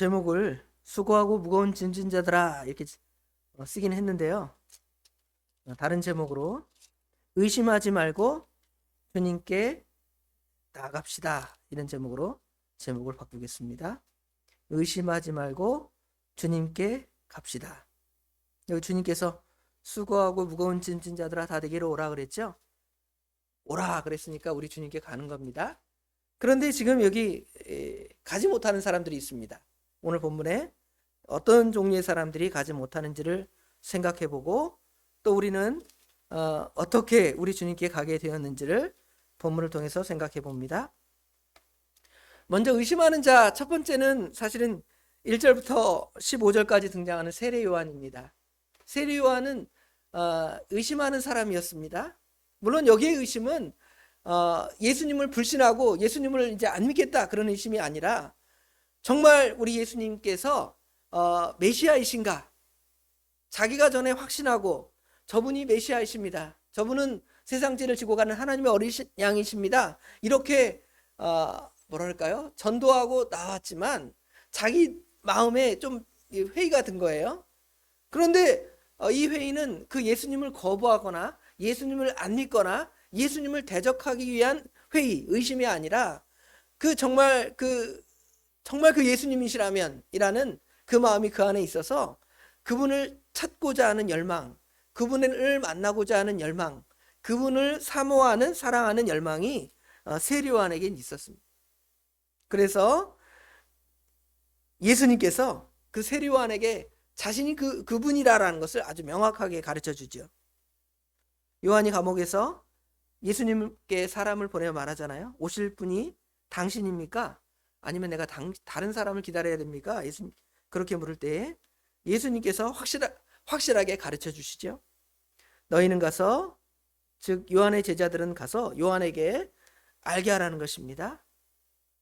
제목을 수고하고 무거운 짐진 자들아 이렇게 쓰긴 했는데요. 다른 제목으로 의심하지 말고 주님께 나아갑시다 이런 제목으로 제목을 바꾸겠습니다. 의심하지 말고 주님께 갑시다. 여기 주님께서 수고하고 무거운 짐진 자들아 다 내게로 오라 그랬죠. 오라 그랬으니까 우리 주님께 가는 겁니다. 그런데 지금 여기 가지 못하는 사람들이 있습니다. 오늘 본문에 어떤 종류의 사람들이 가지 못하는지를 생각해보고 또 우리는 어떻게 우리 주님께 가게 되었는지를 본문을 통해서 생각해 봅니다. 먼저 의심하는 자 첫 번째는 사실은 1절부터 15절까지 등장하는 세례 요한입니다. 세례 요한은 의심하는 사람이었습니다. 물론 여기의 의심은 예수님을 불신하고 예수님을 이제 안 믿겠다 그런 의심이 아니라 정말 우리 예수님께서 메시아이신가? 자기가 전에 확신하고 저분이 메시아이십니다. 저분은 세상 죄를 지고 가는 하나님의 어린 양이십니다. 이렇게 뭐랄까요? 전도하고 나왔지만 자기 마음에 좀 회의가 든 거예요. 그런데 이 회의는 그 예수님을 거부하거나 예수님을 안 믿거나 예수님을 대적하기 위한 회의, 의심이 아니라 정말 그 예수님이시라면 이라는 그 마음이 그 안에 있어서 그분을 찾고자 하는 열망, 그분을 만나고자 하는 열망, 그분을 사모하는 사랑하는 열망이 세례 요한에겐 있었습니다. 그래서 예수님께서 그 세례 요한에게 자신이 그분이라는 것을 아주 명확하게 가르쳐 주죠. 요한이 감옥에서 예수님께 사람을 보내어 말하잖아요. 오실 분이 당신입니까? 아니면 내가 다른 사람을 기다려야 됩니까? 예수님 그렇게 물을 때에 예수님께서 확실하게 가르쳐 주시죠. 너희는 가서, 즉 요한의 제자들은 가서 요한에게 알게 하라는 것입니다.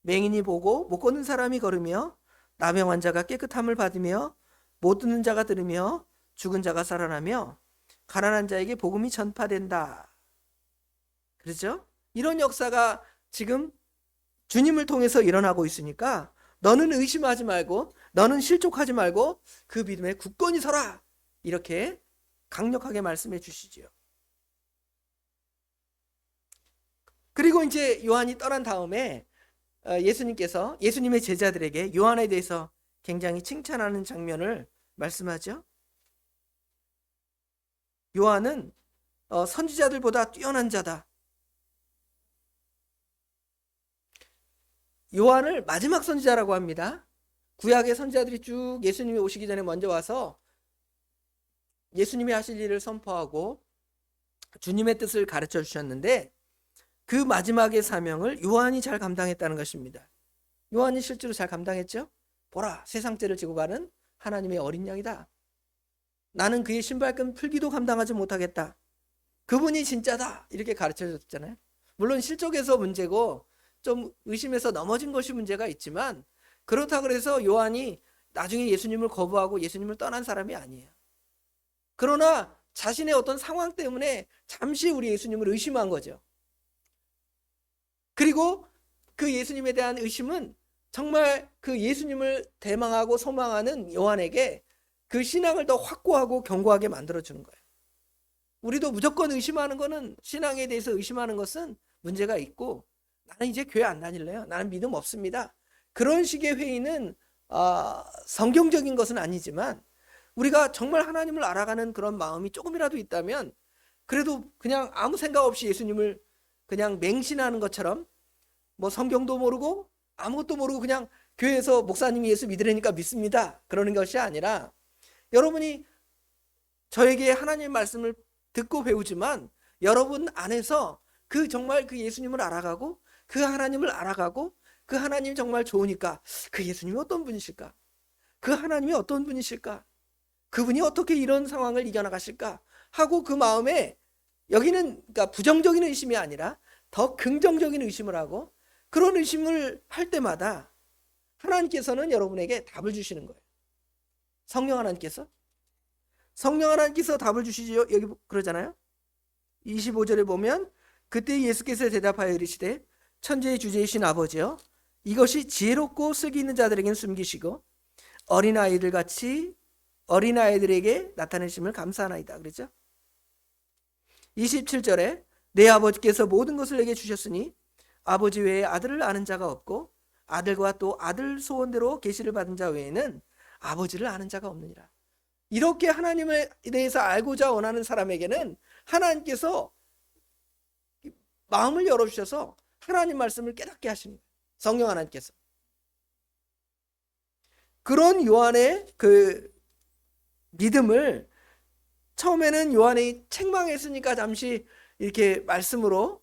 맹인이 보고 못 걷는 사람이 걸으며 나병 환자가 깨끗함을 받으며 못 듣는 자가 들으며 죽은 자가 살아나며 가난한 자에게 복음이 전파된다. 그렇죠? 이런 역사가 지금 주님을 통해서 일어나고 있으니까 너는 의심하지 말고 너는 실족하지 말고 그 믿음에 굳건히 서라. 이렇게 강력하게 말씀해 주시지요. 그리고 이제 요한이 떠난 다음에 예수님께서 예수님의 제자들에게 요한에 대해서 굉장히 칭찬하는 장면을 말씀하죠. 요한은 선지자들보다 뛰어난 자다. 요한을 마지막 선지자라고 합니다. 구약의 선지자들이 쭉 예수님이 오시기 전에 먼저 와서 예수님이 하실 일을 선포하고 주님의 뜻을 가르쳐 주셨는데 그 마지막의 사명을 요한이 잘 감당했다는 것입니다. 요한이 실제로 잘 감당했죠? 보라, 세상 죄를 지고 가는 하나님의 어린 양이다. 나는 그의 신발끈 풀기도 감당하지 못하겠다. 그분이 진짜다. 이렇게 가르쳐 줬잖아요. 물론 실족에서 문제고 좀 의심해서 넘어진 것이 문제가 있지만 그렇다고 해서 요한이 나중에 예수님을 거부하고 예수님을 떠난 사람이 아니에요. 그러나 자신의 어떤 상황 때문에 잠시 우리 예수님을 의심한 거죠. 그리고 그 예수님에 대한 의심은 정말 그 예수님을 대망하고 소망하는 요한에게 그 신앙을 더 확고하고 견고하게 만들어주는 거예요. 우리도 무조건 의심하는 거는, 신앙에 대해서 의심하는 것은 문제가 있고 나는 이제 교회 안 다닐래요. 나는 믿음 없습니다. 그런 식의 회의는 성경적인 것은 아니지만 우리가 정말 하나님을 알아가는 그런 마음이 조금이라도 있다면 그래도 그냥 아무 생각 없이 예수님을 그냥 맹신하는 것처럼 뭐 성경도 모르고 아무것도 모르고 그냥 교회에서 목사님이 예수 믿으려니까 믿습니다. 그러는 것이 아니라 여러분이 저에게 하나님의 말씀을 듣고 배우지만 여러분 안에서 정말 그 예수님을 알아가고 그 하나님을 알아가고 그 하나님 정말 좋으니까 그 예수님이 어떤 분이실까? 그 하나님이 어떤 분이실까? 그분이 어떻게 이런 상황을 이겨나가실까? 하고 그 마음에 여기는 그러니까 부정적인 의심이 아니라 더 긍정적인 의심을 하고 그런 의심을 할 때마다 하나님께서는 여러분에게 답을 주시는 거예요. 성령 하나님께서 답을 주시죠. 여기 그러잖아요. 25절에 보면 그때 예수께서 대답하여 이르시되 천지의 주제이신 아버지여 이것이 지혜롭고 슬기 있는 자들에게는 숨기시고 어린아이들 같이 어린아이들에게 나타내심을 감사하나이다. 그랬죠? 27절에 내 아버지께서 모든 것을 내게 주셨으니 아버지 외에 아들을 아는 자가 없고 아들과 또 아들 소원대로 계시를 받은 자 외에는 아버지를 아는 자가 없느니라. 이렇게 하나님에 대해서 알고자 원하는 사람에게는 하나님께서 마음을 열어주셔서 하나님 말씀을 깨닫게 하시는 거예요. 성령 하나님께서. 그런 요한의 그 믿음을 처음에는 요한이 책망했으니까 잠시 이렇게 말씀으로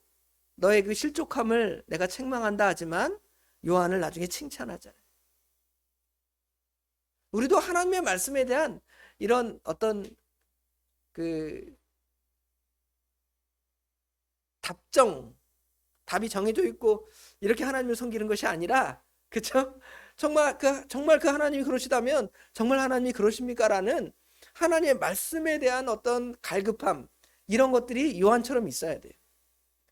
너의 그 실족함을 내가 책망한다 하지만 요한을 나중에 칭찬하잖아요. 우리도 하나님의 말씀에 대한 이런 어떤 그 답이 정해져 있고 이렇게 하나님을 섬기는 것이 아니라, 그렇죠? 정말 그 하나님이 그러시다면 정말 하나님이 그러십니까라는 하나님의 말씀에 대한 어떤 갈급함, 이런 것들이 요한처럼 있어야 돼요.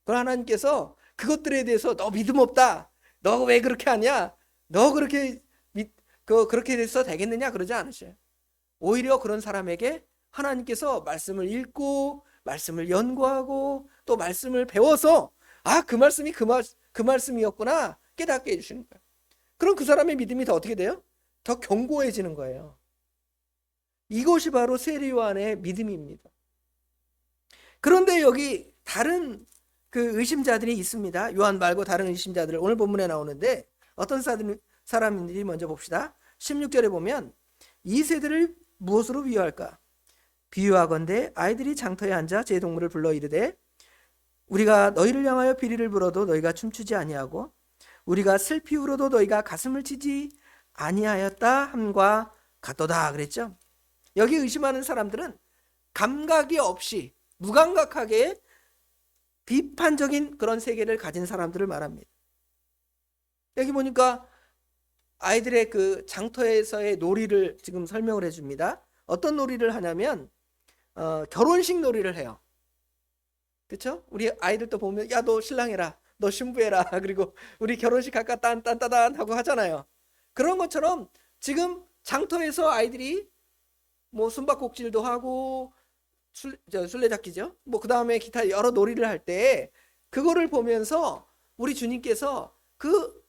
그럼 하나님께서 그것들에 대해서 너 믿음 없다, 너 왜 그렇게 하냐, 너 그렇게 돼서 되겠느냐 그러지 않으셔요. 오히려 그런 사람에게 하나님께서 말씀을 읽고 말씀을 연구하고 또 말씀을 배워서 그 말씀이 그 말씀이었구나 깨닫게 해주시는 거예요. 그럼 그 사람의 믿음이 더 어떻게 돼요? 더 견고해지는 거예요. 이것이 바로 세례 요한의 믿음입니다. 그런데 여기 다른 그 의심자들이 있습니다. 요한 말고 다른 의심자들 오늘 본문에 나오는데 어떤 사람인지 먼저 봅시다. 16절에 보면 이 세대를 무엇으로 비유할까? 비유하건대 아이들이 장터에 앉아 제 동물을 불러 이르되 우리가 너희를 향하여 비리를 불어도 너희가 춤추지 아니하고 우리가 슬피 울어도 너희가 가슴을 치지 아니하였다 함과 같도다 그랬죠. 여기 의심하는 사람들은 감각이 없이 무감각하게 비판적인 그런 세계를 가진 사람들을 말합니다. 여기 보니까 아이들의 그 장터에서의 놀이를 지금 설명을 해줍니다. 어떤 놀이를 하냐면 결혼식 놀이를 해요. 그렇죠? 우리 아이들도 보면 야 너 신랑해라, 너 신부해라, 그리고 우리 결혼식 할까 딴딴따단 하고 하잖아요. 그런 것처럼 지금 장터에서 아이들이 뭐 숨바꼭질도 하고 술래잡기죠. 뭐 그 다음에 기타 여러 놀이를 할 때 그거를 보면서 우리 주님께서 그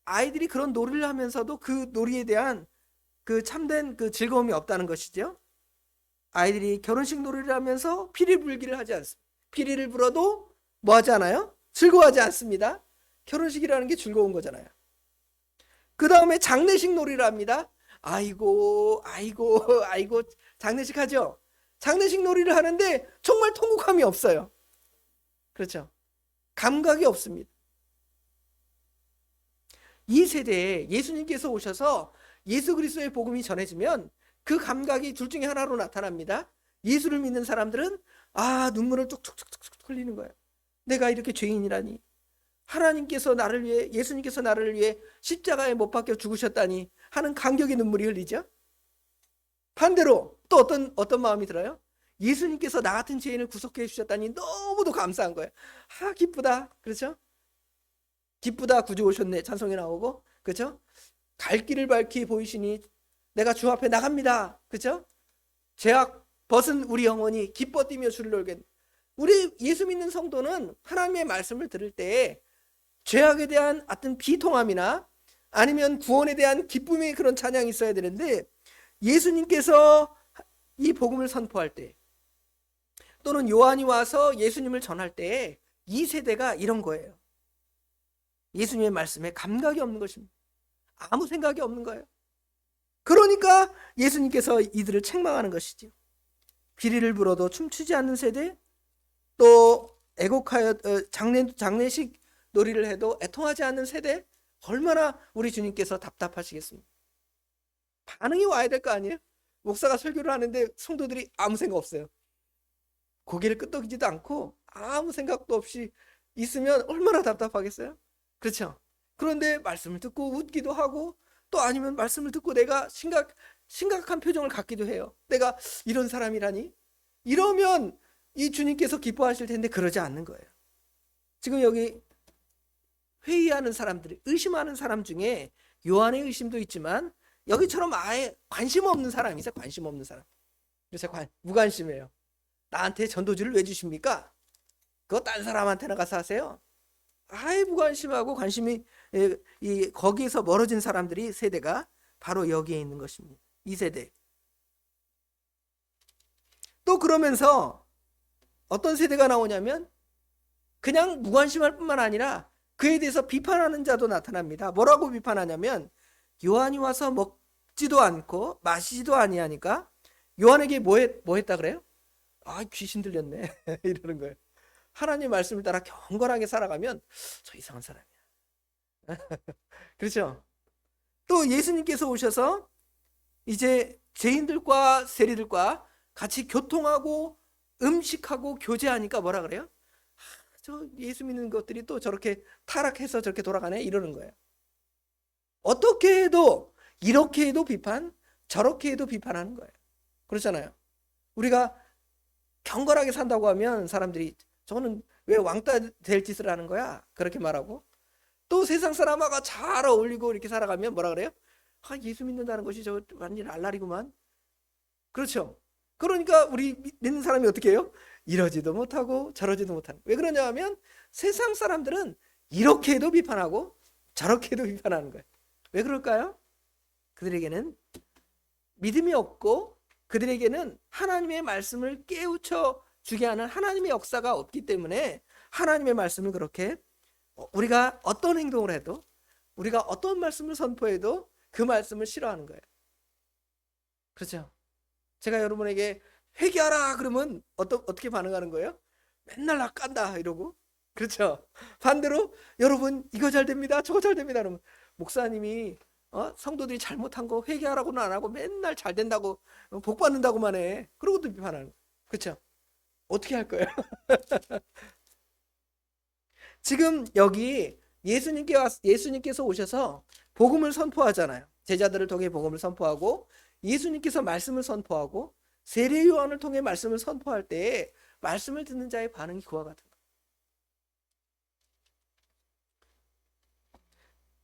아이들이 그런 놀이를 하면서도 그 놀이에 대한 그 참된 그 즐거움이 없다는 것이죠. 아이들이 결혼식 놀이를 하면서 피리 불기를 하지 않습니다. 피리를 불어도 뭐 하지 않아요? 즐거워하지 않습니다. 결혼식이라는 게 즐거운 거잖아요. 그 다음에 장례식 놀이를 합니다. 아이고 장례식 하죠. 장례식 놀이를 하는데 정말 통곡함이 없어요. 그렇죠? 감각이 없습니다. 이 세대에 예수님께서 오셔서 예수 그리스도의 복음이 전해지면 그 감각이 둘 중에 하나로 나타납니다. 예수를 믿는 사람들은 눈물을 뚝뚝뚝뚝 흘리는 거예요. 내가 이렇게 죄인이라니, 하나님께서 나를 위해, 예수님께서 나를 위해 십자가에 못 박혀 죽으셨다니 하는 감격의 눈물이 흘리죠. 반대로 또 어떤 마음이 들어요? 예수님께서 나 같은 죄인을 구속해 주셨다니 너무도 감사한 거예요. 기쁘다. 그렇죠? 기쁘다 구주 오셨네 찬송이 나오고, 그렇죠? 갈 길을 밝히 보이시니 내가 주 앞에 나갑니다. 그렇죠? 죄악 벗은 우리 영혼이 기뻐 뛰며 주를 놀겠네. 우리 예수 믿는 성도는 하나님의 말씀을 들을 때 죄악에 대한 어떤 비통함이나 아니면 구원에 대한 기쁨의 그런 찬양이 있어야 되는데, 예수님께서 이 복음을 선포할 때 또는 요한이 와서 예수님을 전할 때 이 세대가 이런 거예요. 예수님의 말씀에 감각이 없는 것입니다. 아무 생각이 없는 거예요. 그러니까 예수님께서 이들을 책망하는 것이죠. 비리를 불어도 춤추지 않는 세대, 또 애곡하여 장례식 놀이를 해도 애통하지 않는 세대, 얼마나 우리 주님께서 답답하시겠습니까? 반응이 와야 될 거 아니에요? 목사가 설교를 하는데 성도들이 아무 생각 없어요. 고개를 끄덕이지도 않고 아무 생각도 없이 있으면 얼마나 답답하겠어요? 그렇죠? 그런데 말씀을 듣고 웃기도 하고, 또 아니면 말씀을 듣고 내가 심각한 표정을 갖기도 해요. 내가 이런 사람이라니? 이러면 이 주님께서 기뻐하실 텐데 그러지 않는 거예요. 지금 여기 회의하는 사람들이, 의심하는 사람 중에 요한의 의심도 있지만 여기처럼 아예 관심 없는 사람이 있어요. 관심 없는 사람. 그래서 무관심해요. 나한테 전도지를 왜 주십니까? 그거 딴 사람한테나 가서 하세요. 아예 무관심하고 관심이 거기에서 멀어진 사람들이 세대가 바로 여기에 있는 것입니다. 이 세대. 또 그러면서 어떤 세대가 나오냐면 그냥 무관심할 뿐만 아니라 그에 대해서 비판하는 자도 나타납니다. 뭐라고 비판하냐면 요한이 와서 먹지도 않고 마시지도 아니하니까 요한에게 뭐 했다 그래요? 아, 귀신 들렸네 이러는 거예요. 하나님 말씀을 따라 경건하게 살아가면 저 이상한 사람이야. 그렇죠? 또 예수님께서 오셔서 이제 죄인들과 세리들과 같이 교통하고 음식하고 교제하니까 뭐라 그래요? 저 예수 믿는 것들이 또 저렇게 타락해서 저렇게 돌아가네 이러는 거예요. 어떻게 해도 이렇게 해도 비판, 저렇게 해도 비판하는 거예요. 그렇잖아요. 우리가 경건하게 산다고 하면 사람들이 저는 왜 왕따 될 짓을 하는 거야? 그렇게 말하고 또 세상 사람하고 잘 어울리고 이렇게 살아가면 뭐라 그래요? 아, 예수 믿는다는 것이 저 완전 알라리구만. 그렇죠? 그러니까 우리 믿는 사람이 어떻게 해요? 이러지도 못하고 저러지도 못하는. 왜 그러냐 하면 세상 사람들은 이렇게 해도 비판하고 저렇게 해도 비판하는 거예요. 왜 그럴까요? 그들에게는 믿음이 없고 그들에게는 하나님의 말씀을 깨우쳐 주게 하는 하나님의 역사가 없기 때문에 하나님의 말씀을 그렇게 우리가 어떤 행동을 해도 우리가 어떤 말씀을 선포해도 그 말씀을 싫어하는 거예요. 그렇죠? 제가 여러분에게 회개하라 그러면 어떻게 반응하는 거예요? 맨날 나 깐다 이러고. 그렇죠? 반대로 여러분 이거 잘 됩니다 저거 잘 됩니다 그러면 목사님이 성도들이 잘못한 거 회개하라고는 안 하고 맨날 잘 된다고 복 받는다고만 해. 그러고 또 비판하는 거예요. 그렇죠? 어떻게 할 거예요? 지금 여기 예수님께서 오셔서 복음을 선포하잖아요. 제자들을 통해 복음을 선포하고 예수님께서 말씀을 선포하고 세례 요한을 통해 말씀을 선포할 때 말씀을 듣는 자의 반응이 그와 같은 거예요.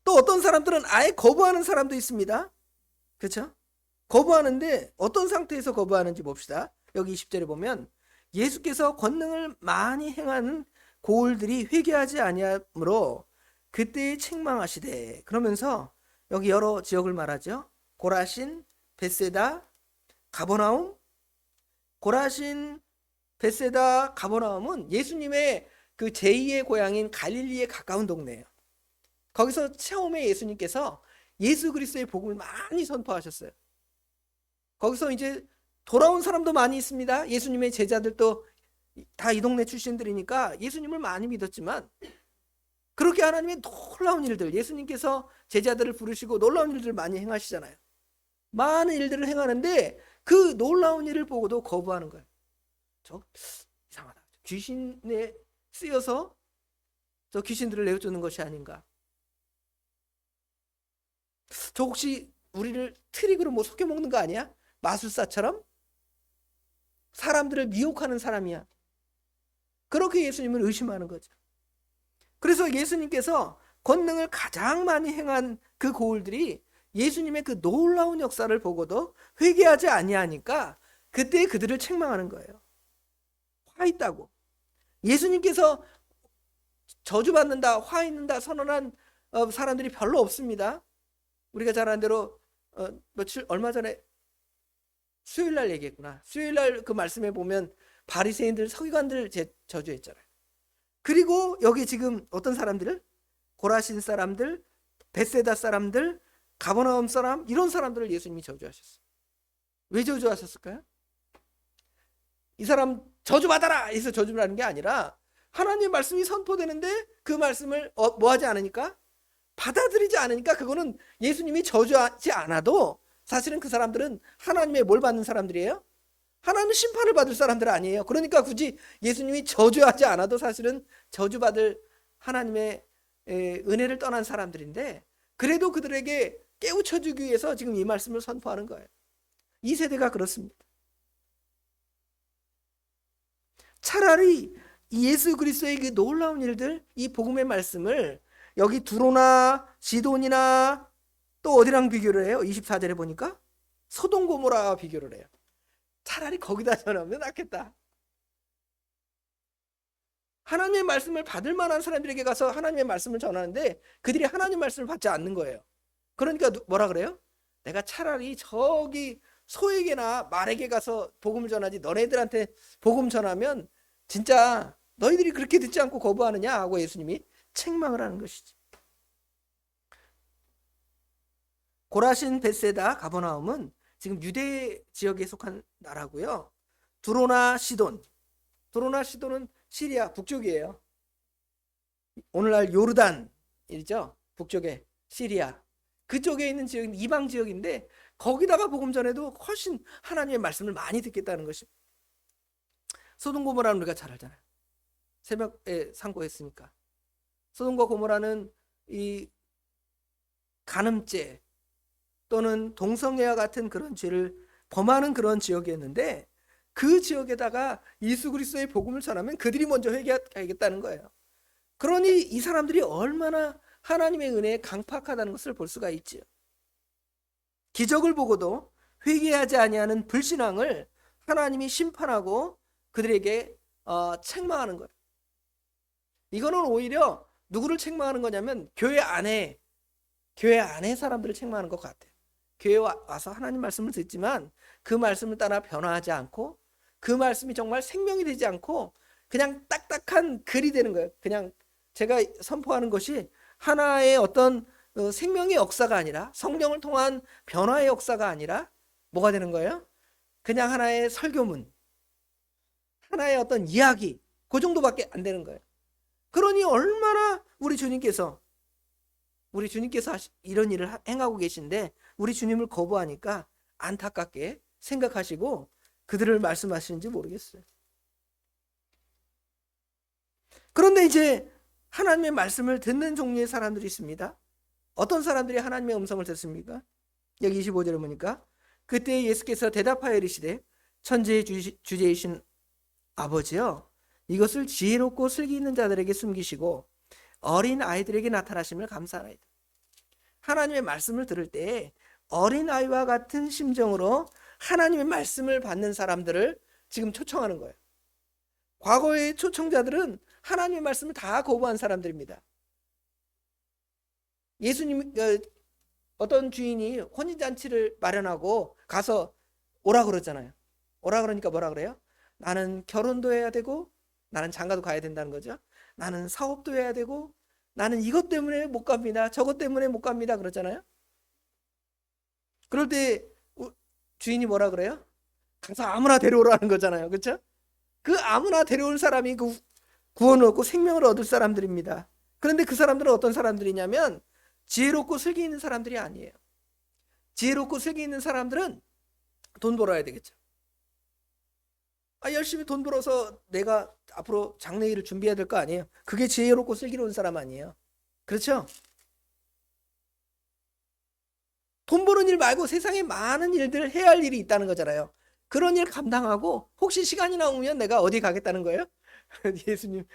또 어떤 사람들은 아예 거부하는 사람도 있습니다. 그렇죠? 거부하는데 어떤 상태에서 거부하는지 봅시다. 여기 20절에 보면 예수께서 권능을 많이 행하는 고을들이 회개하지 아니하므로 그때에 책망하시되. 그러면서 여기 여러 지역을 말하죠. 고라신, 벳세다, 가버나움. 고라신, 벳세다, 가버나움은 예수님의 그 제2의 고향인 갈릴리에 가까운 동네예요. 거기서 처음에 예수님께서 예수 그리스도의 복음을 많이 선포하셨어요. 거기서 이제 돌아온 사람도 많이 있습니다. 예수님의 제자들도 다 이 동네 출신들이니까 예수님을 많이 믿었지만 그렇게 하나님의 놀라운 일들, 예수님께서 제자들을 부르시고 놀라운 일들을 많이 행하시잖아요. 많은 일들을 행하는데 그 놀라운 일을 보고도 거부하는 거예요. 저 이상하다. 귀신에 쓰여서 저 귀신들을 내어쫓는 것이 아닌가. 저 혹시 우리를 트릭으로 뭐 속여먹는 거 아니야? 마술사처럼? 사람들을 미혹하는 사람이야. 그렇게 예수님을 의심하는 거죠. 그래서 예수님께서 권능을 가장 많이 행한 그 고을들이 예수님의 그 놀라운 역사를 보고도 회개하지 아니하니까 그때 그들을 책망하는 거예요. 화 있다고. 예수님께서 저주받는다, 화 있는다 선언한 사람들이 별로 없습니다. 우리가 잘 아는 대로 얼마 전에 수요일날 얘기했구나. 수요일날 그 말씀에 보면 바리새인들, 서기관들 저주했잖아요. 그리고 여기 지금 어떤 사람들을 고라신 사람들, 벳세다 사람들, 가버나움 사람 이런 사람들을 예수님이 저주하셨어요. 왜 저주하셨을까요? 이 사람 저주받아라 해서 저주를 하는 게 아니라 하나님의 말씀이 선포되는데 그 말씀을 뭐하지 않으니까 받아들이지 않으니까 그거는 예수님이 저주하지 않아도 사실은 그 사람들은 하나님의 뭘 받는 사람들이에요? 하나님의 심판을 받을 사람들 아니에요. 그러니까 굳이 예수님이 저주하지 않아도 사실은 저주받을 하나님의 은혜를 떠난 사람들인데 그래도 그들에게 깨우쳐주기 위해서 지금 이 말씀을 선포하는 거예요. 이 세대가 그렇습니다. 차라리 예수 그리스도의 그 놀라운 일들, 이 복음의 말씀을 여기 두로나 시돈이나 또 어디랑 비교를 해요? 24절에 보니까 소돔 고모라와 비교를 해요. 차라리 거기다 전하면 낫겠다. 하나님의 말씀을 받을 만한 사람들에게 가서 하나님의 말씀을 전하는데 그들이 하나님의 말씀을 받지 않는 거예요. 그러니까 뭐라 그래요? 내가 차라리 저기 소에게나 말에게 가서 복음을 전하지 너네들한테 복음 전하면 진짜 너희들이 그렇게 듣지 않고 거부하느냐 하고 예수님이 책망을 하는 것이지. 고라신, 벳세다, 가버나움은 지금 유대 지역에 속한 나라고요. 두로나 시돈은 시리아 북쪽이에요. 오늘날 요르단이죠. 북쪽에 시리아. 그쪽에 있는 지역은 이방 지역인데 거기다가 복음 전해도 훨씬 하나님의 말씀을 많이 듣겠다는 것이. 소돔 고모라는 우리가 잘 알잖아요. 새벽에 상고했으니까. 소돔과 고모라는 이 간음죄 또는 동성애와 같은 그런 죄를 범하는 그런 지역이었는데 그 지역에다가 예수 그리스도의 복음을 전하면 그들이 먼저 회개하겠다는 거예요. 그러니 이 사람들이 얼마나 하나님의 은혜에 강팍하다는 것을 볼 수가 있지요. 기적을 보고도 회개하지 아니하는 불신앙을 하나님이 심판하고 그들에게 책망하는 거예요. 이거는 오히려 누구를 책망하는 거냐면 교회 안에 사람들을 책망하는 것 같아요. 교회에 와서 하나님 말씀을 듣지만 그 말씀을 따라 변화하지 않고 그 말씀이 정말 생명이 되지 않고 그냥 딱딱한 글이 되는 거예요. 그냥 제가 선포하는 것이 하나의 어떤 생명의 역사가 아니라 성령을 통한 변화의 역사가 아니라 뭐가 되는 거예요? 그냥 하나의 설교문, 하나의 어떤 이야기, 그 정도밖에 안 되는 거예요. 그러니 얼마나 우리 주님께서 이런 일을 행하고 계신데 우리 주님을 거부하니까 안타깝게 생각하시고 그들을 말씀하시는지 모르겠어요. 그런데 이제 하나님의 말씀을 듣는 종류의 사람들이 있습니다. 어떤 사람들이 하나님의 음성을 듣습니까? 여기 25절에 보니까 그때 예수께서 대답하여 이르시되 천지의 주제이신 아버지여 이것을 지혜롭고 슬기 있는 자들에게 숨기시고 어린 아이들에게 나타나심을 감사하나이다. 하나님의 말씀을 들을 때 어린 아이와 같은 심정으로 하나님의 말씀을 받는 사람들을 지금 초청하는 거예요. 과거의 초청자들은 하나님의 말씀을 다 거부한 사람들입니다. 예수님 어떤 주인이 혼인잔치를 마련하고 가서 오라 그러잖아요. 오라 그러니까 뭐라 그래요? 나는 결혼도 해야 되고 나는 장가도 가야 된다는 거죠. 나는 사업도 해야 되고 나는 이것 때문에 못 갑니다. 저것 때문에 못 갑니다. 그러잖아요. 그럴 때 주인이 뭐라 그래요? 가서 아무나 데려오라는 거잖아요. 그렇죠? 그 아무나 데려올 사람이 그 구원을 얻고 생명을 얻을 사람들입니다. 그런데 그 사람들은 어떤 사람들이냐면 지혜롭고 슬기 있는 사람들이 아니에요. 지혜롭고 슬기 있는 사람들은 돈 벌어야 되겠죠. 열심히 돈 벌어서 내가 앞으로 장래일을 준비해야 될 거 아니에요. 그게 지혜롭고 슬기로운 사람 아니에요. 그렇죠? 돈 버는 일 말고 세상에 많은 일들을 해야 할 일이 있다는 거잖아요. 그런 일 감당하고 혹시 시간이 나오면 내가 어디 가겠다는 거예요? 예수님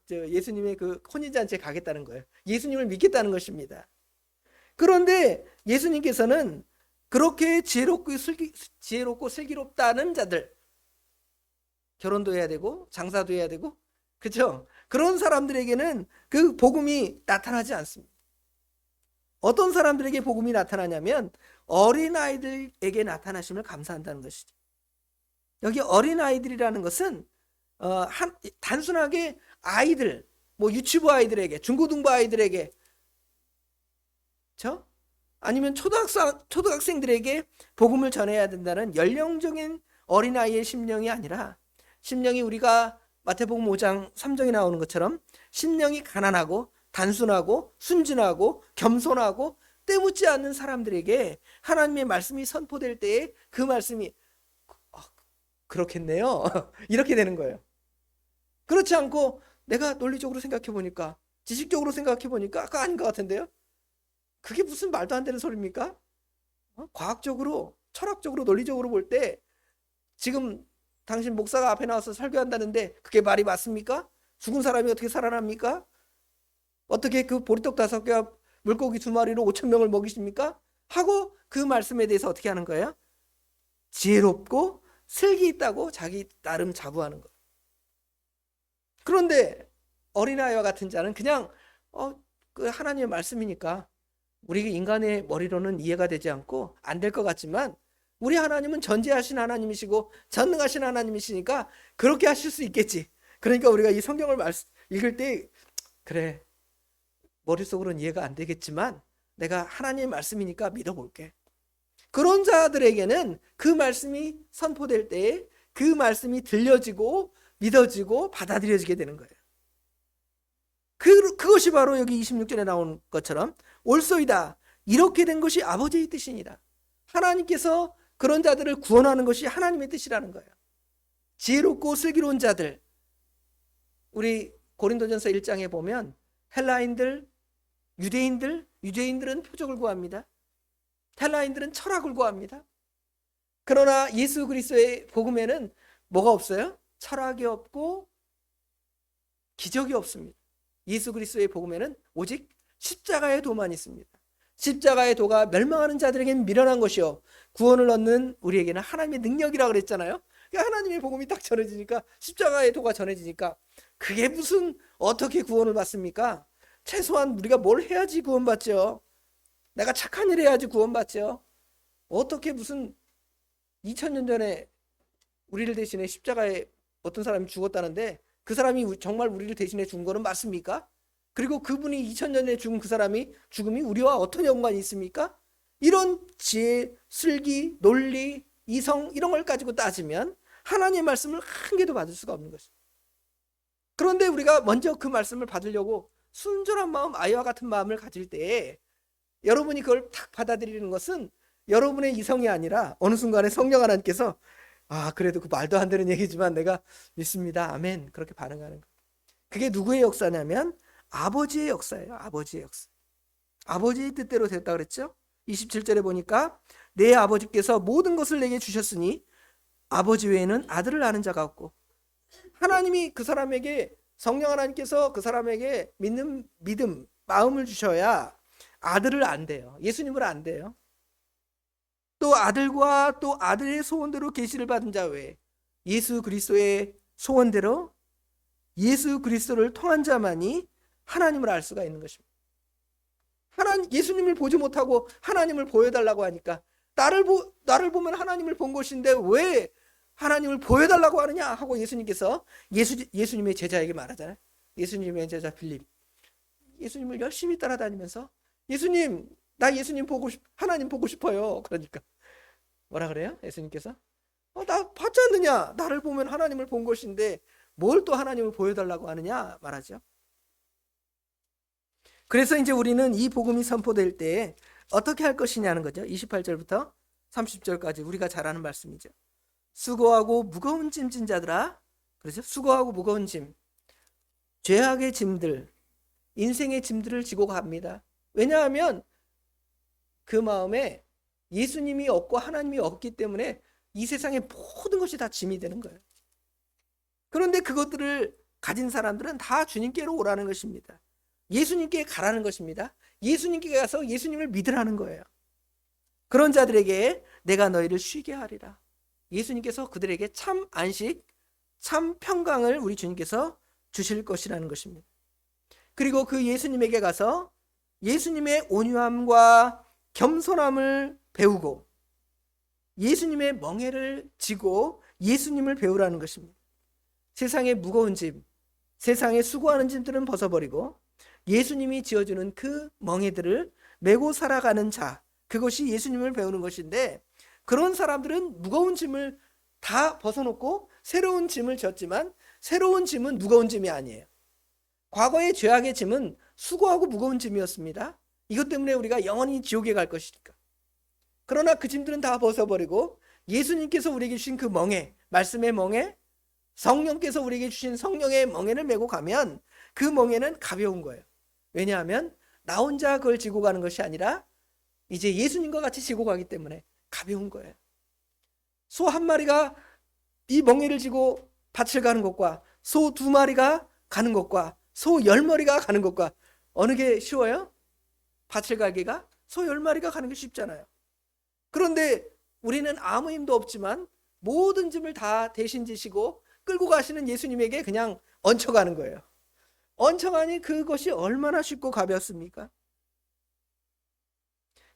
예수님의 그 혼인잔치에 가겠다는 거예요. 예수님을 믿겠다는 것입니다. 그런데 예수님께서는 그렇게 지혜롭고 슬기롭다는 자들, 결혼도 해야 되고 장사도 해야 되고, 그렇죠? 그런 사람들에게는 그 복음이 나타나지 않습니다. 어떤 사람들에게 복음이 나타나냐면 어린아이들에게 나타나심을 감사한다는 것이죠. 여기 어린아이들이라는 것은 단순하게 아이들, 뭐 유치부 아이들에게, 중고등부 아이들에게, 그렇죠? 아니면 초등학생들에게 복음을 전해야 된다는 연령적인 어린아이의 심령이 아니라 심령이 우리가 마태복음 5장 3절에 나오는 것처럼 심령이 가난하고 단순하고 순진하고 겸손하고 때묻지 않는 사람들에게 하나님의 말씀이 선포될 때에 그 말씀이 그렇겠네요. 이렇게 되는 거예요. 그렇지 않고 내가 논리적으로 생각해 보니까, 지식적으로 생각해 보니까 아까 아닌 것 같은데요. 그게 무슨 말도 안 되는 소리입니까? 과학적으로, 철학적으로, 논리적으로 볼 때 지금 당신 목사가 앞에 나와서 설교한다는데 그게 말이 맞습니까? 죽은 사람이 어떻게 살아납니까? 어떻게 그 보리떡 5개와 물고기 2마리로 5,000명을 먹이십니까? 하고 그 말씀에 대해서 어떻게 하는 거예요? 지혜롭고 슬기 있다고 자기 나름 자부하는 거예요. 그런데 어린아이와 같은 자는 그냥 그 하나님의 말씀이니까 우리 인간의 머리로는 이해가 되지 않고 안 될 것 같지만 우리 하나님은 전지하신 하나님이시고 전능하신 하나님이시니까 그렇게 하실 수 있겠지. 그러니까 우리가 이 성경을 읽을 때 그래, 머릿속으로는 이해가 안 되겠지만 내가 하나님의 말씀이니까 믿어볼게. 그런 자들에게는 그 말씀이 선포될 때에 그 말씀이 들려지고 믿어지고 받아들여지게 되는 거예요. 그것이 바로 여기 26절에 나온 것처럼 올소이다. 이렇게 된 것이 아버지의 뜻이니라. 하나님께서 그런 자들을 구원하는 것이 하나님의 뜻이라는 거예요. 지혜롭고 슬기로운 자들, 우리 고린도전서 1장에 보면 헬라인들, 유대인들은 표적을 구합니다. 헬라인들은 철학을 구합니다. 그러나 예수 그리스도의 복음에는 뭐가 없어요? 철학이 없고 기적이 없습니다. 예수 그리스도의 복음에는 오직 십자가의 도만 있습니다. 십자가의 도가 멸망하는 자들에게는 미련한 것이요 구원을 얻는 우리에게는 하나님의 능력이라 그랬잖아요. 그러니까 하나님의 복음이 딱 전해지니까, 십자가의 도가 전해지니까 그게 무슨 어떻게 구원을 받습니까? 최소한 우리가 뭘 해야지 구원받죠. 내가 착한 일 해야지 구원받죠. 어떻게 무슨 2000년 전에 우리를 대신해 십자가에 어떤 사람이 죽었다는데 그 사람이 정말 우리를 대신해 죽은 거는 맞습니까? 그리고 그분이 2000년 전에 죽은 그 사람이 죽음이 우리와 어떤 연관이 있습니까? 이런 지혜, 슬기, 논리, 이성 이런 걸 가지고 따지면 하나님의 말씀을 한 개도 받을 수가 없는 것입니다. 그런데 우리가 먼저 그 말씀을 받으려고 순전한 마음, 아이와 같은 마음을 가질 때에 여러분이 그걸 탁 받아들이는 것은 여러분의 이성이 아니라 어느 순간에 성령 하나님께서 그래도 그 말도 안 되는 얘기지만 내가 믿습니다. 아멘. 그렇게 반응하는 거예요. 그게 누구의 역사냐면 아버지의 역사예요. 아버지의 역사. 아버지의 뜻대로 됐다 그랬죠? 27절에 보니까 내 아버지께서 모든 것을 내게 주셨으니 아버지 외에는 아들을 아는 자가 없고, 하나님이 그 사람에게, 성령 하나님께서 그 사람에게 믿는 믿음, 마음을 주셔야 아들을 안대요. 예수님을 안대요. 또 아들과 또 아들의 소원대로 계시를 받은 자 외에 예수 그리스도의 소원대로 예수 그리스도를 통한 자만이 하나님을 알 수가 있는 것입니다. 예수님을 보지 못하고 하나님을 보여달라고 하니까 나를 보면 하나님을 본 것인데 왜 하나님을 보여달라고 하느냐 하고 예수님께서 예수님의 제자에게 말하잖아요. 예수님의 제자 빌립, 예수님을 열심히 따라다니면서 예수님, 나 예수님 하나님 보고 싶어요. 그러니까 뭐라 그래요? 예수님께서 나 봤지 않느냐? 나를 보면 하나님을 본 것인데 뭘 또 하나님을 보여달라고 하느냐 말하죠. 그래서 이제 우리는 이 복음이 선포될 때 어떻게 할 것이냐는 거죠. 28절부터 30절까지 우리가 잘 아는 말씀이죠. 수고하고 무거운 짐진 자들아, 그렇죠? 수고하고 무거운 짐, 죄악의 짐들, 인생의 짐들을 지고 갑니다. 왜냐하면 그 마음에 예수님이 없고 하나님이 없기 때문에 이 세상의 모든 것이 다 짐이 되는 거예요. 그런데 그것들을 가진 사람들은 다 주님께로 오라는 것입니다. 예수님께 가라는 것입니다. 예수님께 가서 예수님을 믿으라는 거예요. 그런 자들에게 내가 너희를 쉬게 하리라. 예수님께서 그들에게 참 안식, 참 평강을 우리 주님께서 주실 것이라는 것입니다. 그리고 그 예수님에게 가서 예수님의 온유함과 겸손함을 배우고 예수님의 멍에를 지고 예수님을 배우라는 것입니다. 세상의 무거운 짐, 세상에 수고하는 짐들은 벗어버리고 예수님이 지어주는 그 멍에들을 메고 살아가는 자, 그것이 예수님을 배우는 것인데, 그런 사람들은 무거운 짐을 다 벗어놓고 새로운 짐을 졌지만 새로운 짐은 무거운 짐이 아니에요. 과거의 죄악의 짐은 수고하고 무거운 짐이었습니다. 이것 때문에 우리가 영원히 지옥에 갈 것이니까. 그러나 그 짐들은 다 벗어버리고 예수님께서 우리에게 주신 그 멍에, 말씀의 멍에, 성령께서 우리에게 주신 성령의 멍에를 메고 가면 그 멍에는 가벼운 거예요. 왜냐하면 나 혼자 그걸 지고 가는 것이 아니라 이제 예수님과 같이 지고 가기 때문에 가벼운 거예요. 소 한 마리가 이 멍에를 지고 밭을 가는 것과 소 2마리가 가는 것과 소 10마리가 가는 것과 어느 게 쉬워요? 밭을 가기가 소 10마리가 가는 게 쉽잖아요. 그런데 우리는 아무 힘도 없지만 모든 짐을 다 대신 지시고 끌고 가시는 예수님에게 그냥 얹혀가는 거예요. 얹혀가니 그것이 얼마나 쉽고 가볍습니까?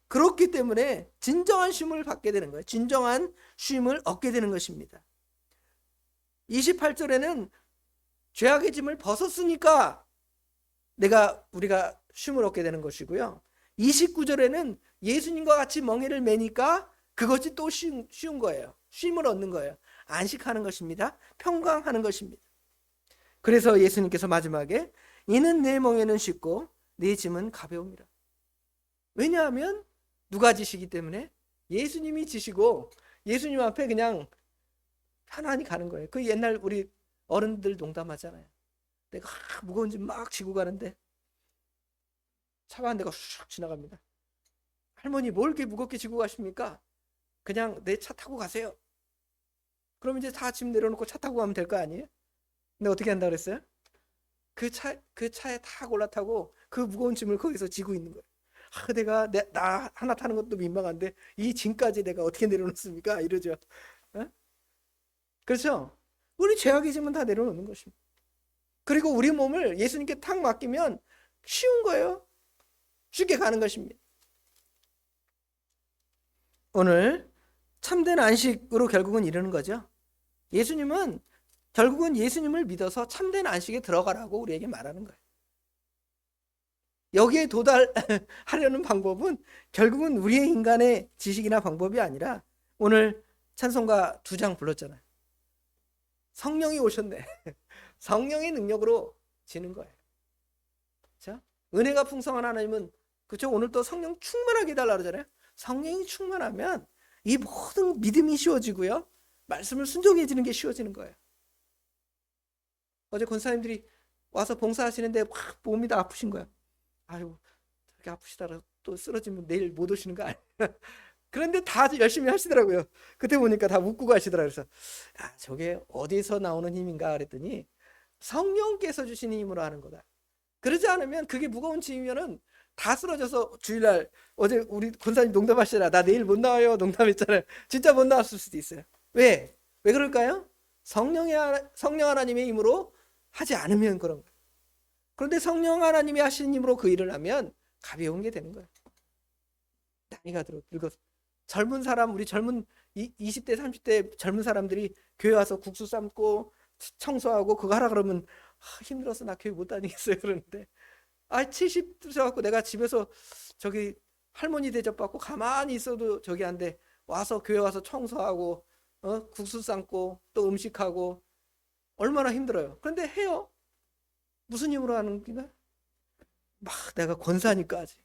그렇기 때문에 진정한 쉼을 받게 되는 거예요. 진정한 쉼을 얻게 되는 것입니다. 28절에는 죄악의 짐을 벗었으니까 우리가 쉼을 얻게 되는 것이고요. 29절에는 예수님과 같이 멍에를 매니까 그것이 또 쉬운 거예요. 쉼을 얻는 거예요. 안식하는 것입니다. 평강하는 것입니다. 그래서 예수님께서 마지막에 이는 내 멍에는 쉽고 내 짐은 가벼움이라. 왜냐하면 누가 지시기 때문에 예수님이 지시고 예수님 앞에 그냥 편안히 가는 거예요. 그 옛날 우리 어른들 농담하잖아요. 내가 무거운 짐 막 지고 가는데 차가 한 대가 슉 지나갑니다. 할머니 뭘 이렇게 무겁게 지고 가십니까? 그냥 내 차 타고 가세요. 그럼 이제 다 짐 내려놓고 차 타고 가면 될 거 아니에요? 근데 어떻게 한다 그랬어요? 그 차에 다 올라타고 그 무거운 짐을 거기서 지고 있는 거예요. 나 하나 타는 것도 민망한데 이 짐까지 내가 어떻게 내려놓습니까? 이러죠. 어? 그렇죠? 우리 죄악의 짐은 다 내려놓는 것입니다. 그리고 우리 몸을 예수님께 탁 맡기면 쉬운 거예요. 쉽게 가는 것입니다. 오늘 참된 안식으로 결국은 이르는 거죠. 예수님은 결국은 예수님을 믿어서 참된 안식에 들어가라고 우리에게 말하는 거예요. 여기에 도달하려는 방법은 결국은 우리의 인간의 지식이나 방법이 아니라 오늘 찬송가 2장 불렀잖아요. 성령이 오셨네. 성령의 능력으로 지는 거예요. 자, 은혜가 풍성한 하나님은 그렇죠? 오늘 또 성령 충만하게 해달라 그러잖아요. 성령이 충만하면 이 모든 믿음이 쉬워지고요. 말씀을 순종해지는 게 쉬워지는 거예요. 어제 권사님들이 와서 봉사하시는데 막 몸이 다 아프신 거야. 아유, 저렇게 아프시다가 또 쓰러지면 내일 못 오시는 거 아니야? 그런데 다 열심히 하시더라고요. 그때 보니까 다 웃고 가시더라고요. 그래서 저게 어디서 나오는 힘인가 그랬더니 성령께서 주시는 힘으로 하는 거다. 그러지 않으면 그게 무거운 짐이면은 다 쓰러져서 주일날 어제 우리 권사님 농담하시더라. 나 내일 못 나와요. 농담했잖아요. 진짜 못 나왔을 수도 있어요. 왜 그럴까요? 성령 하나님의 힘으로 하지 않으면 그런 거예요. 그런데 성령 하나님이 하시는 힘으로 그 일을 하면 가벼운 게 되는 거예요. 나이가 늙어서 젊은 사람, 우리 젊은 20대 30대 젊은 사람들이 교회 와서 국수 삶고 청소하고 그거 하라 그러면 힘들어서 나 교회 못 다니겠어요. 그러는데 70 드셔갖고 내가 집에서 저기 할머니 대접받고 가만히 있어도 저기 한데 와서 교회 와서 청소하고 국수 삶고 또 음식하고 얼마나 힘들어요. 그런데 해요. 무슨 힘으로 하는 거냐? 막 내가 권사니까 하지.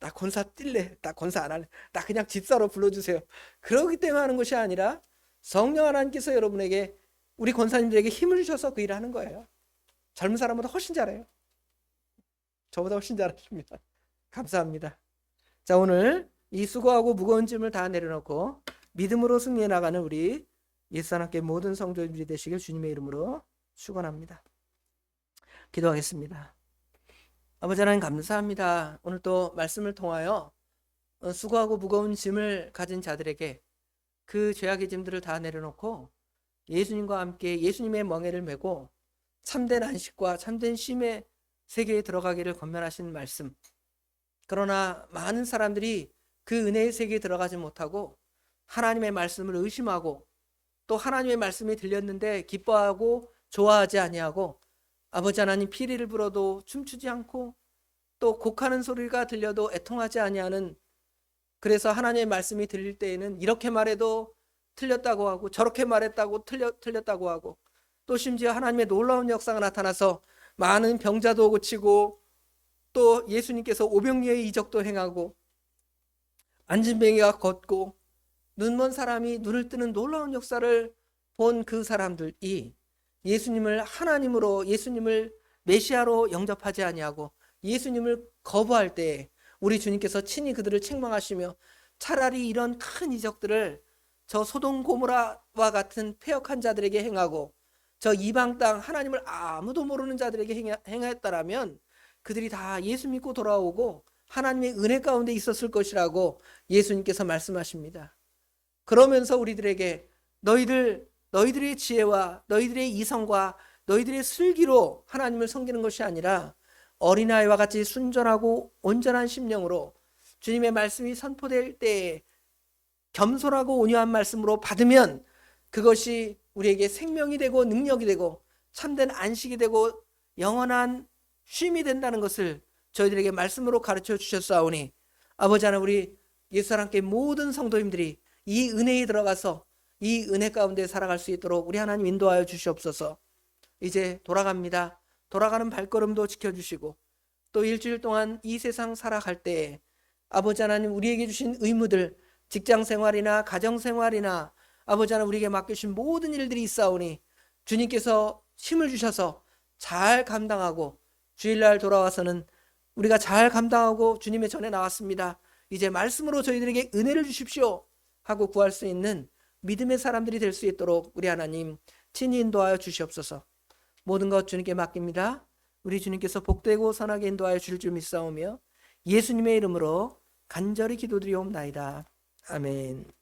나 권사 뛸래. 나 권사 안 할래. 나 그냥 집사로 불러주세요. 그러기 때문에 하는 것이 아니라 성령 하나님께서 여러분에게 우리 권사님들에게 힘을 주셔서 그 일을 하는 거예요. 젊은 사람보다 훨씬 잘해요. 저보다 훨씬 잘하십니다. 감사합니다. 자, 오늘 이 수고하고 무거운 짐을 다 내려놓고 믿음으로 승리해 나가는 우리 예수하나님께 모든 성도님들이 되시길 주님의 이름으로 축원합니다. 기도하겠습니다. 아버지 하나님 감사합니다. 오늘 또 말씀을 통하여 수고하고 무거운 짐을 가진 자들에게 그 죄악의 짐들을 다 내려놓고 예수님과 함께 예수님의 멍에를 메고 참된 안식과 참된 쉼의 세계에 들어가기를 권면하신 말씀. 그러나 많은 사람들이 그 은혜의 세계에 들어가지 못하고 하나님의 말씀을 의심하고 또 하나님의 말씀이 들렸는데 기뻐하고 좋아하지 아니하고 아버지 하나님 피리를 불어도 춤추지 않고 또 곡하는 소리가 들려도 애통하지 아니하는, 그래서 하나님의 말씀이 들릴 때에는 이렇게 말해도 틀렸다고 하고 저렇게 말했다고 틀렸다고 하고 또 심지어 하나님의 놀라운 역사가 나타나서 많은 병자도 고치고 또 예수님께서 오병이어의 이적도 행하고 안진뱅이가 걷고 눈먼 사람이 눈을 뜨는 놀라운 역사를 본 그 사람들이 예수님을 하나님으로, 예수님을 메시아로 영접하지 아니하고 예수님을 거부할 때 우리 주님께서 친히 그들을 책망하시며 차라리 이런 큰 이적들을 저 소돔 고모라와 같은 패역한 자들에게 행하고 저 이방 땅 하나님을 아무도 모르는 자들에게 행했다라면 그들이 다 예수 믿고 돌아오고 하나님의 은혜 가운데 있었을 것이라고 예수님께서 말씀하십니다. 그러면서 우리들에게 너희들의 지혜와 너희들의 이성과 너희들의 슬기로 하나님을 섬기는 것이 아니라 어린아이와 같이 순전하고 온전한 심령으로 주님의 말씀이 선포될 때에 겸손하고 온유한 말씀으로 받으면 그것이 우리에게 생명이 되고 능력이 되고 참된 안식이 되고 영원한 쉼이 된다는 것을 저희들에게 말씀으로 가르쳐 주셨사오니 아버지 하나님, 우리 예수와 함께 모든 성도님들이 이 은혜에 들어가서 이 은혜 가운데 살아갈 수 있도록 우리 하나님 인도하여 주시옵소서. 이제 돌아갑니다. 돌아가는 발걸음도 지켜주시고 또 일주일 동안 이 세상 살아갈 때에 아버지 하나님, 우리에게 주신 의무들, 직장생활이나 가정생활이나 아버지 하나님, 우리에게 맡기신 모든 일들이 있사오니 주님께서 힘을 주셔서 잘 감당하고 주일날 돌아와서는 우리가 잘 감당하고 주님의 전에 나왔습니다, 이제 말씀으로 저희들에게 은혜를 주십시오 하고 구할 수 있는 믿음의 사람들이 될 수 있도록 우리 하나님 친히 인도하여 주시옵소서. 모든 것 주님께 맡깁니다. 우리 주님께서 복되고 선하게 인도하여 주실 줄 믿사오며 예수님의 이름으로 간절히 기도드리옵나이다. 아멘.